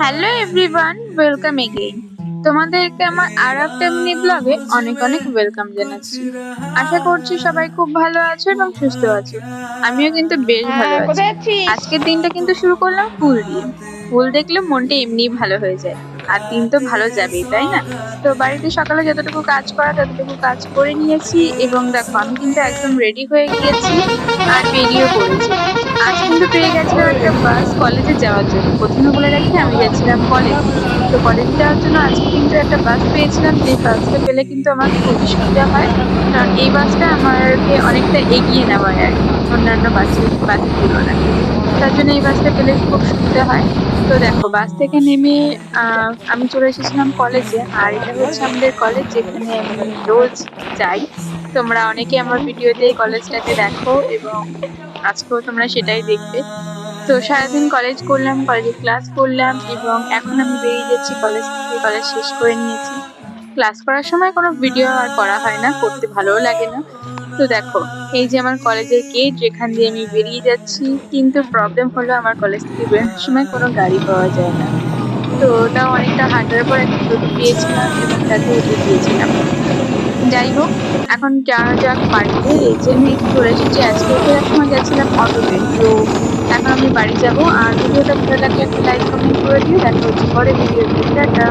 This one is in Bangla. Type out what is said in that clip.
Hello everyone, welcome again. তোমাদেরকে আমার আর একটা মিনি ব্লগে অনেক অনেক ওয়েলকাম জানাচ্ছি। আশা করছি সবাই খুব ভালো আছো এবং সুস্থ আছো। আমিও কিন্তু বেশ ভালো হ্যাঁ, আছি। কোথায় যাচ্ছিস? আজকের দিনটা কিন্তু শুরু করলাম ফুল দিয়ে। ফুল দেখলে মনটা এমনিই ভালো হয়ে যায়, আর দিন তো ভালো যাবেই, তাই না? তো বাড়িতে সকালে যতটুকু কাজ করা ততটুকু কাজ করে নিয়েছি, এবং দেখো আমি কিন্তু একদম রেডি হয়ে গিয়েছি আর বেরিয়ে পড়েছি। আজ কিন্তু পেয়ে গেছিলাম একটা বাস কলেজে যাওয়ার জন্য। প্রথমে বলে রাখি, আমি যাচ্ছিলাম কলেজে। তো কলেজে যাওয়ার জন্য আজকে কিন্তু একটা বাস পেয়েছিলাম, যে বাসটা পেলে কিন্তু আমার খুবই সুবিধা হয়। কারণ এই বাসটা আমাকে অনেকটা এগিয়ে নেওয়ায় আর কি, অন্যান্য বাসের তুলনায়। তার জন্য এই বাসটা পেলে খুব সুবিধা হয়। তো দেখো, বাস থেকে নেমে আমি চলে এসেছিলাম কলেজে। আর এটা হচ্ছে আমাদের কলেজ, যেখানে আমি রোজ যাই। তোমরা অনেকে আমার ভিডিওতে কলেজটাকে দেখো, এবং আজকেও তোমরা সেটাই দেখবে। তো সারাদিন কলেজ করলাম, কলেজে ক্লাস করলাম, এবং এখন আমি বেরিয়ে যাচ্ছি কলেজ থেকে। কলেজ শেষ করে নিয়েছি। ক্লাস করার সময় কোনো ভিডিও আর করা হয় না, করতে ভালোও লাগে না। তো দেখো, এই যে আমার কলেজের গেট, যেখান দিয়ে আমি বেরিয়ে যাচ্ছি। কিন্তু প্রবলেম হলো, আমার কলেজ থেকে বেরোনোর সময় কোনো গাড়ি পাওয়া যায় না। তো তাও অনেকটা হাঁটার পর একটা টোটো পেয়েছিলাম, এবং তাতে উঠে গিয়েছিলাম। যাই হোক, এখন যাওয়া যাক বাড়িতে। এই যে আমি চলে এসেছি। আজকে ফেরার সময় যাচ্ছিলাম অটোতে। তো এখন আমি বাড়ি যাব। আর ভিডিওটা ভালো লাগলে একটা লাইক কমেন্ট করে দিও। দেখা হচ্ছে পরে ভিডিওতে। টাটা।